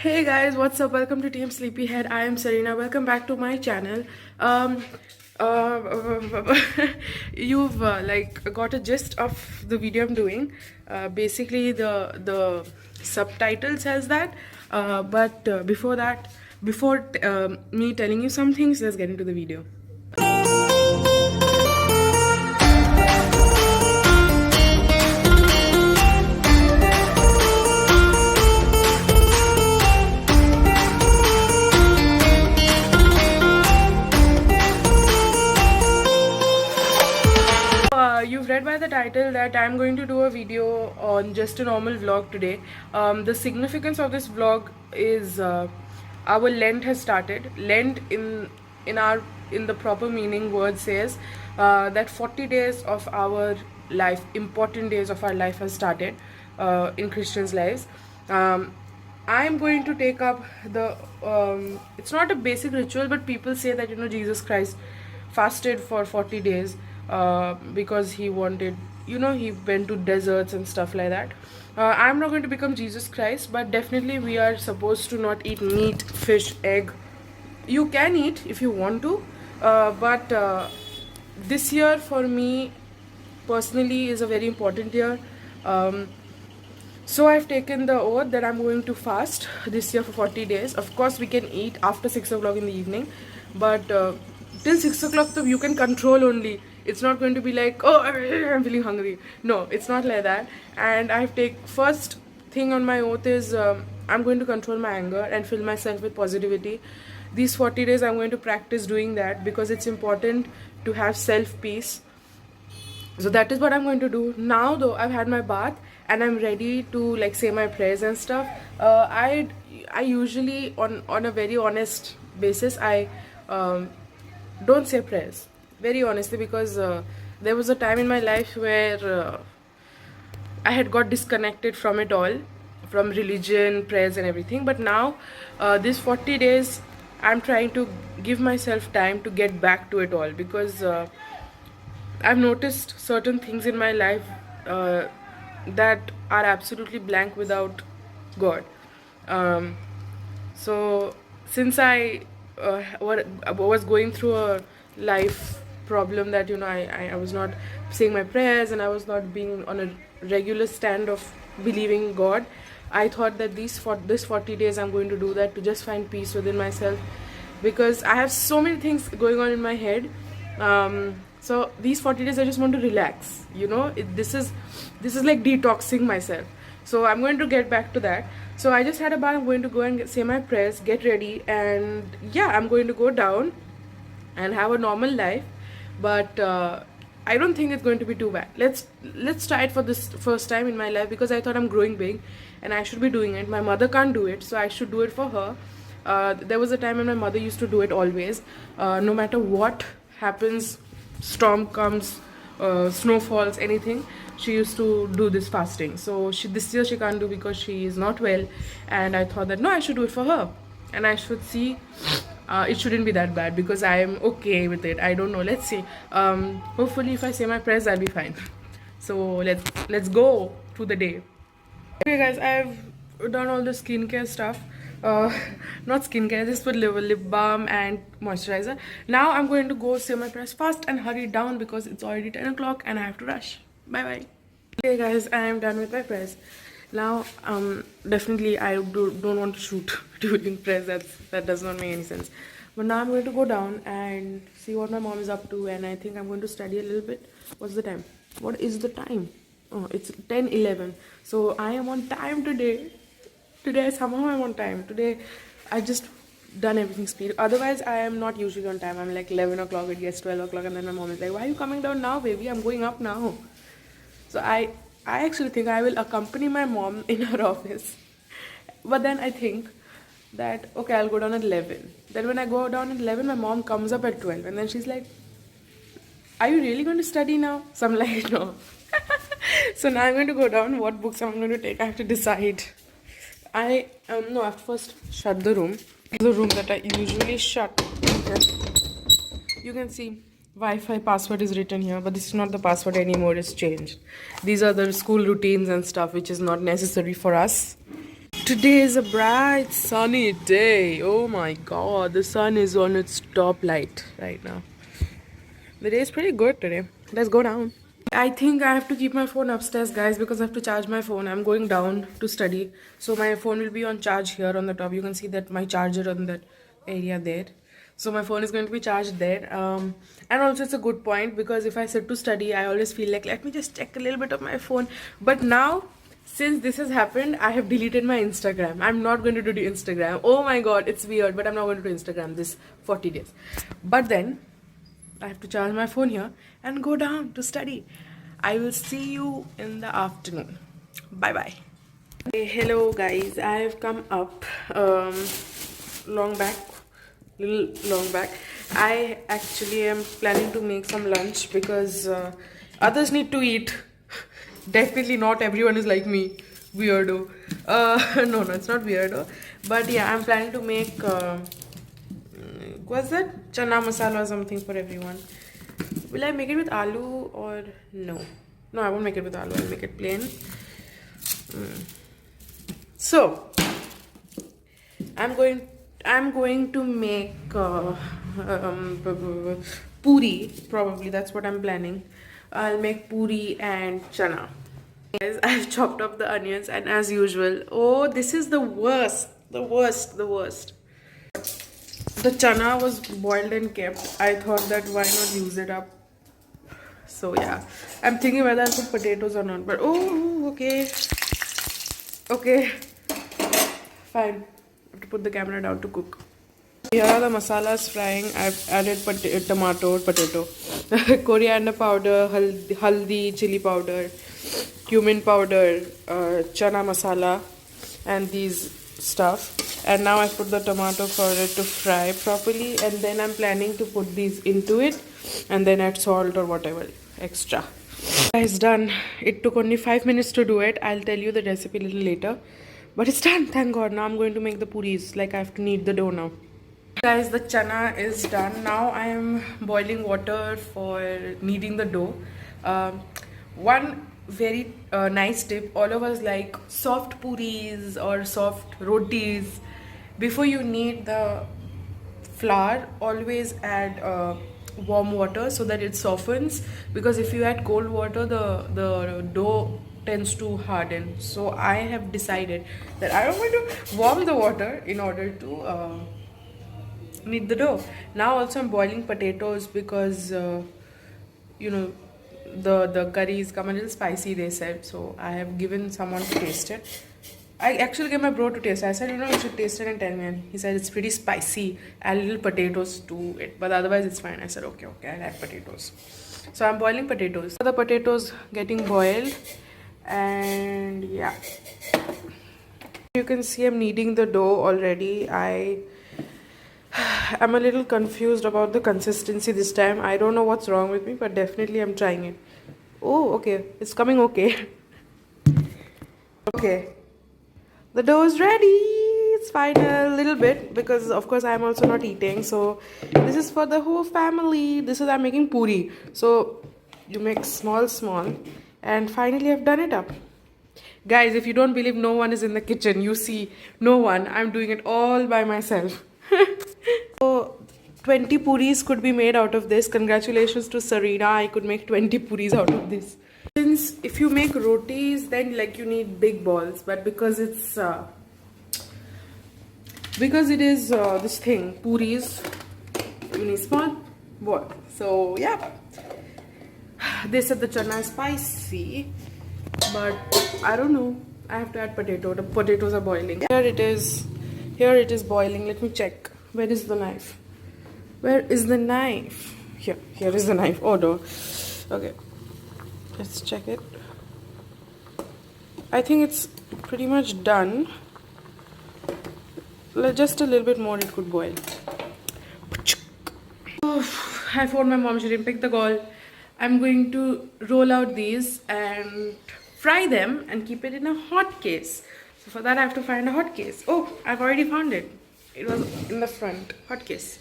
Hey guys, what's up? Welcome to Team Sleepyhead. I am Serena. Welcome back to my channel. Um, you've like got a gist of the video I'm doing. Basically, the subtitle says that. But before that, before me telling you some things, let's get into the video. You've read by the title that I'm going to do a video on just a normal vlog today. The significance of this vlog is our Lent has started. Lent in the proper meaning word says that 40 days of our life, important days of our life, has started in Christians' lives. I'm going to take up the it's not a basic ritual, but people say that Jesus Christ fasted for 40 days because he wanted, he went to deserts and stuff like that. I'm not going to become Jesus Christ, but definitely we are supposed to not eat meat, fish, egg. You can eat if you want to, but this year for me personally is a very important year. So I've taken the oath that I'm going to fast this year for 40 days. Of course, we can eat after 6 o'clock in the evening, but till 6 o'clock you can control only. It's not going to be like, oh, I'm feeling hungry. No, it's not like that. And first thing on my oath is I'm going to control my anger and fill myself with positivity. These 40 days I'm going to practice doing that because it's important to have self-peace. So that is what I'm going to do. Now though, I've had my bath and I'm ready to like say my prayers and stuff. I usually on a very honest basis I don't say prayers, very honestly, because there was a time in my life where I had got disconnected from it all, from religion, prayers and everything. But now these 40 days I'm trying to give myself time to get back to it all, because I've noticed certain things in my life that are absolutely blank without God. So since I was going through a life problem that I was not saying my prayers and I was not being on a regular stand of believing God, I thought that this 40 days I'm going to do that to just find peace within myself, because I have so many things going on in my head. So these 40 days I just want to relax. This is like detoxing myself. So I'm going to get back to that. So I just had a bath. I'm going to go and say my prayers, get ready, and yeah, I'm going to go down and have a normal life. But I don't think it's going to be too bad. Let's try it for this first time in my life, because I thought I'm growing big and I should be doing it. My mother can't do it, so I should do it for her. There was a time when my mother used to do it always, no matter what happens, storm comes, snow falls, anything, she used to do this fasting. So this year she can't do because she is not well, and I thought that no, I should do it for her and I should see. It shouldn't be that bad because I am okay with it. I don't know, let's see. Hopefully if I say my prayers I'll be fine. So let's go through the day. Okay guys, I've done all the skincare stuff. Not skincare, just put lip balm and moisturizer. Now I'm going to go say my prayers fast and hurry down because it's already 10 o'clock and I have to rush. Bye bye. Okay guys, I am done with my prayers. Now definitely I don't want to shoot during prayers. That does not make any sense. But now I'm going to go down and see what my mom is up to, and I think I'm going to study a little bit. What's the time? What is the time? Oh, it's 10:11. So I am on time today. Today somehow I'm on time. Today I just done everything speed. Otherwise I am not usually on time. I'm like 11 o'clock, it gets 12 o'clock, and then my mom is like, why are you coming down now, baby? I'm going up now. So I actually think I will accompany my mom in her office. But then I think that, okay, I'll go down at 11. Then when I go down at 11, my mom comes up at 12. And then she's like, are you really going to study now? So I'm like, no. So now I'm going to go down. What books I'm going to take, I have to decide. No, I have to first shut the room. The room that I usually shut. Okay. You can see Wi-Fi password is written here, but this is not the password anymore. It's changed. These are the school routines and stuff, which is not necessary for us. Today is a bright sunny day. Oh my god, the sun is on its top light right now. The day is pretty good today. Let's go down. I think I have to keep my phone upstairs, guys, because I have to charge my phone. I'm going down to study. So my phone will be on charge here on the top. You can see that my charger on that area there. So my phone is going to be charged there. And also it's a good point because if I sit to study, I always feel like, let me just check a little bit of my phone. But now, since this has happened, I have deleted my Instagram. I'm not going to do the Instagram. Oh my god, it's weird, but I'm not going to do Instagram this 40 days. But then I have to charge my phone here and go down to study. I will see you in the afternoon. Bye bye. Hey, hello guys. I have come up long back, little long back. I actually am planning to make some lunch because others need to eat. Definitely not everyone is like me, weirdo. No, it's not weirdo. But yeah, I'm planning to make what's that? Chana masala or something for everyone. Will I make it with aloo or no? No, I won't make it with aloo. I'll make it plain. So I'm going to make puri. Probably that's what I'm planning. I'll make puri and chana. Guys, I've chopped up the onions and as usual, oh, this is the worst. The worst. The chana was boiled and kept. I thought that why not use it up. So yeah, I'm thinking whether I'll put potatoes or not. But oh, okay, fine. I have to put the camera down to cook. Here are the masalas frying. I've added potato, coriander powder, haldi, chili powder, cumin powder, chana masala, and these stuff. And now I put the tomato for it to fry properly, and then I'm planning to put these into it and then add salt or whatever extra. It's done. It took only 5 minutes to do it. I'll tell you the recipe a little later, but it's done, thank god. Now I'm going to make the puris. Like, I have to knead the dough now. Guys, the chana is done. Now I am boiling water for kneading the dough. One very nice tip, all of us like soft puris or soft rotis. Before you knead the flour, always add warm water so that it softens, because if you add cold water, the dough tends to harden. So I have decided that I am going to warm the water in order to knead the dough. Now also I'm boiling potatoes because you know, the curries come a little spicy, they said. So I have given someone to taste it. I actually gave my bro to taste. I said, you know, you should taste it and tell me. And he said it's pretty spicy. Add little potatoes to it, but otherwise it's fine. I said okay, I'll add potatoes. So I'm boiling potatoes. The potatoes getting boiled, and yeah, you can see I'm kneading the dough already. I'm a little confused about the consistency this time. I don't know what's wrong with me, but definitely I'm trying it. Oh, okay, it's coming okay. Okay. The dough is ready. It's fine a little bit because of course I'm also not eating. So this is for the whole family. I'm making puri. So you make small, and finally I've done it up. Guys, if you don't believe no one is in the kitchen, you see no one. I'm doing it all by myself. So 20 puris could be made out of this. Congratulations to Sarina. I could make 20 puris out of this. Since if you make rotis, then like you need big balls, but because it is this thing, puris, you need small ball. So yeah, they said the chana is spicy, but I don't know. I have to add potato. The potatoes are boiling. Here it is boiling. Let me check. Where is the knife? Where is the knife? Here is the knife. Oh no. Okay. Let's check it. I think it's pretty much done. Just a little bit more, it could boil. Oh, I phoned my mom. She didn't pick the call. I'm going to roll out these and fry them and keep it in a hot case. So for that I have to find a hot case. Oh, I've already found it. It was in the front. Hot case.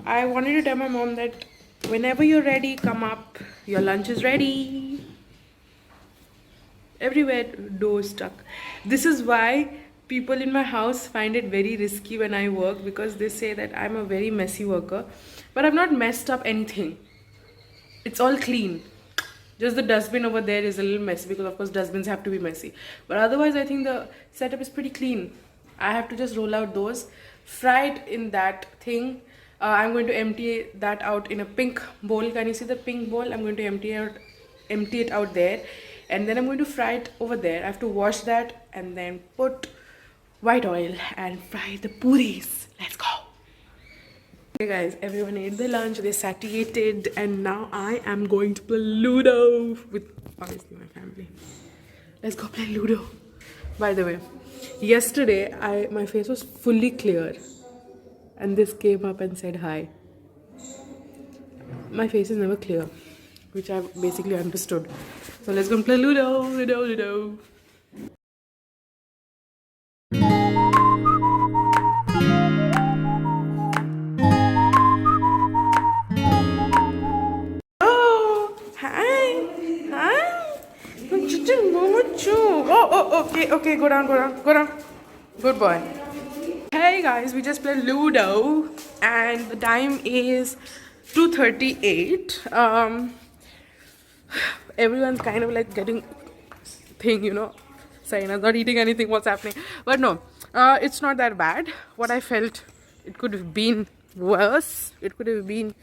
I wanted to tell my mom that whenever you're ready, come up. Your lunch is ready. everywhere dough stuck. This is why people in my house find it very risky when I work, because they say that I'm a very messy worker, but I've not messed up anything. It's all clean. Just the dustbin over there is a little messy, because of course dustbins have to be messy, but otherwise I think the setup is pretty clean. I have to just roll out those, fry it in that thing. I'm going to empty that out in a pink bowl. Can you see the pink bowl? I'm going to empty it out there, and then I'm going to fry it over there. I have to wash that and then put white oil and fry the puris. Let's go. Hey guys, everyone ate their lunch, they satiated, and now I am going to play Ludo with obviously my family. Let's go play Ludo. By the way, yesterday my face was fully clear and this came up and said hi. My face is never clear, which I've basically understood. So let's go play Ludo, Ludo, Ludo. Okay, go down. Good boy. Hey guys, we just played Ludo and the time is 2:38. Everyone's kind of like getting thing, Saina's not eating anything, what's happening? But no, it's not that bad. What I felt, it could have been worse, it could have been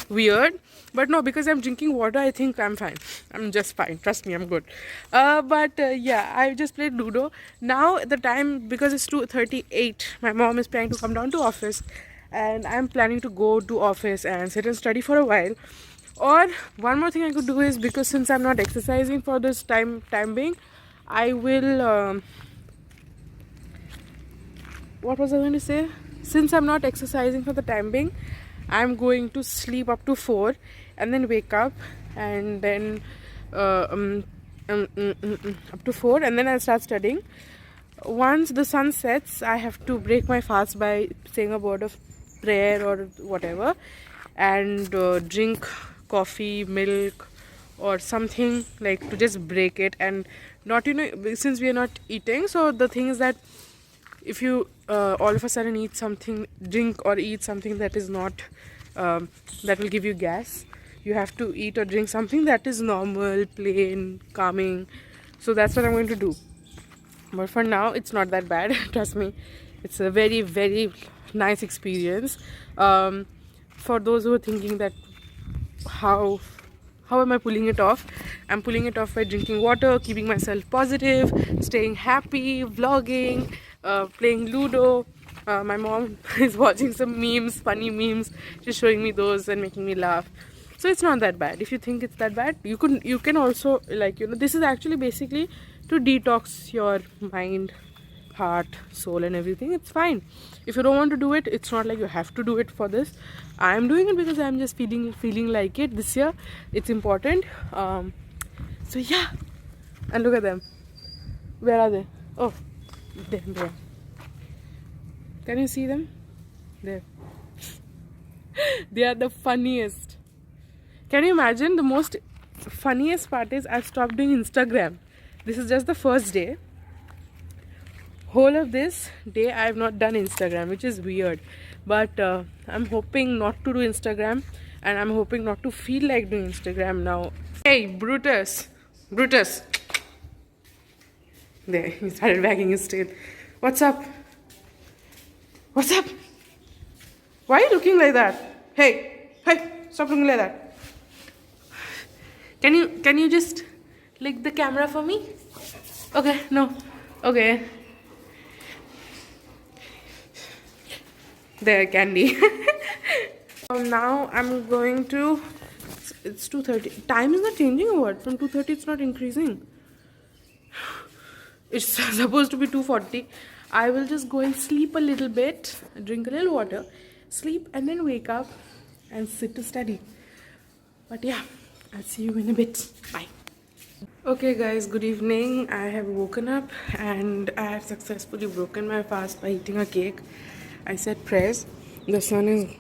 weird, but no, because I'm drinking water, I think I'm fine. I'm just fine, trust me, I'm good. Yeah, I just played Ludo. Now the time, because it's 2:38, my mom is planning to come down to office and I'm planning to go to office and sit and study for a while. Or one more thing I could do is, because since I'm not exercising for this time being, I will what was I going to say? Since I'm not exercising for the time being, I'm going to sleep up to 4 and then wake up, and then up to 4, and then I'll start studying. Once the sun sets, I have to break my fast by saying a word of prayer or whatever, and drink coffee, milk or something, like to just break it. And not, since we are not eating, so the thing is that if you all of a sudden eat something, drink or eat something that is not that will give you gas, you have to eat or drink something that is normal, plain, calming. So that's what I'm going to do. But for now, it's not that bad. Trust me, it's a very, very nice experience. For those who are thinking that how am I pulling it off? I'm pulling it off by drinking water, keeping myself positive, staying happy, vlogging, playing Ludo. My mom is watching some memes, funny memes. She's showing me those and making me laugh. So it's not that bad. If you think it's that bad, you can also, this is actually basically to detox your mind, heart, soul and everything. It's fine. If you don't want to do it, it's not like you have to do it for this. I'm doing it because I'm just feeling like it this year. It's important. So yeah. And look at them. Where are they? Oh, there. Can you see them? There. They are the funniest. Can you imagine? The most funniest part is I've stopped doing Instagram. This is just the first day. Whole of this day I have not done Instagram, which is weird. But I'm hoping not to do Instagram, and I'm hoping not to feel like doing Instagram now. Hey, Brutus. There, he started wagging his tail. What's up? Why are you looking like that? Hey, stop looking like that. Can you just lick the camera for me? Okay, no. Okay. There, candy. Now I'm going to, it's 2:30. Time is not changing or what? From 2:30 it's not increasing. It's supposed to be 2:40. I will just go and sleep a little bit, drink a little water, sleep, and then wake up and sit to study. But yeah, I'll see you in a bit. Bye. Okay guys, good evening. I have woken up and I have successfully broken my fast by eating a cake. I said prayers. The sun is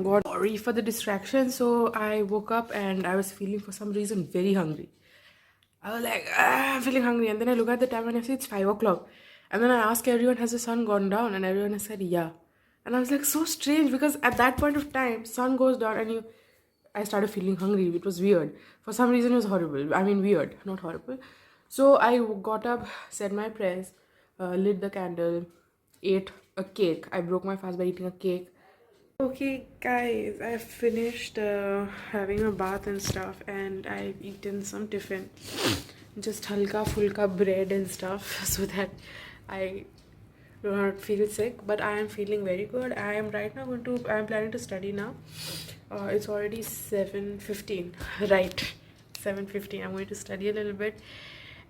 God, sorry for the distraction. So I woke up and I was feeling for some reason very hungry. I was like, I'm feeling hungry. And then I look at the time and I say, it's 5 o'clock. And then I ask everyone, has the sun gone down? And everyone has said, yeah. And I was like, so strange, because at that point of time, sun goes down and I started feeling hungry. It was weird. For some reason, it was horrible. I mean, weird, not horrible. So I got up, said my prayers, lit the candle, ate a cake. I broke my fast by eating a cake. Okay guys, I've finished having a bath and stuff, and I've eaten some tiffin, just halka fulka bread and stuff, so that I do not feel sick. But I am feeling very good. I am right now I'm planning to study now. It's already 7:15, right? 7:15. I'm going to study a little bit,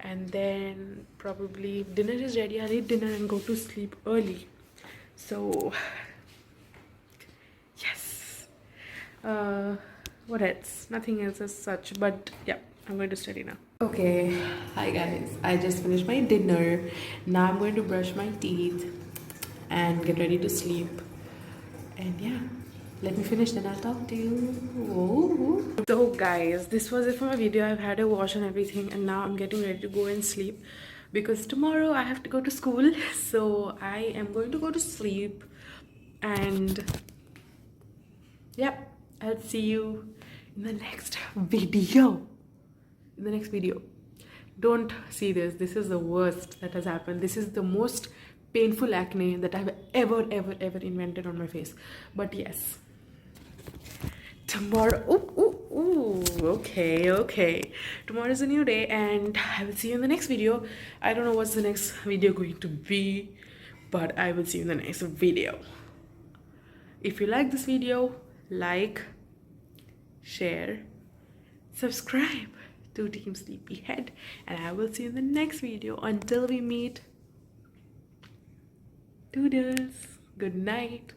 and then probably dinner is ready. I'll eat dinner and go to sleep early. So yes. What else? Nothing else as such, but yeah, I'm going to study now. Okay, hi guys. I just finished my dinner. Now I'm going to brush my teeth and get ready to sleep. And yeah, let me finish, then I'll talk to you. Whoa. So guys, this was it for my video. I've had a wash and everything, and now I'm getting ready to go and sleep because tomorrow I have to go to school. So I am going to go to sleep, and yep, I'll see you in the next video. Don't see this. This is the worst that has happened. This is the most painful acne that I've ever invented on my face. But yes, tomorrow, okay, tomorrow is a new day, and I will see you in the next video. I don't know what's the next video going to be, but I will see you in the next video. If you like this video, like, share, subscribe to Team Sleepyhead, and I will see you in the next video. Until we meet, doodles, good night.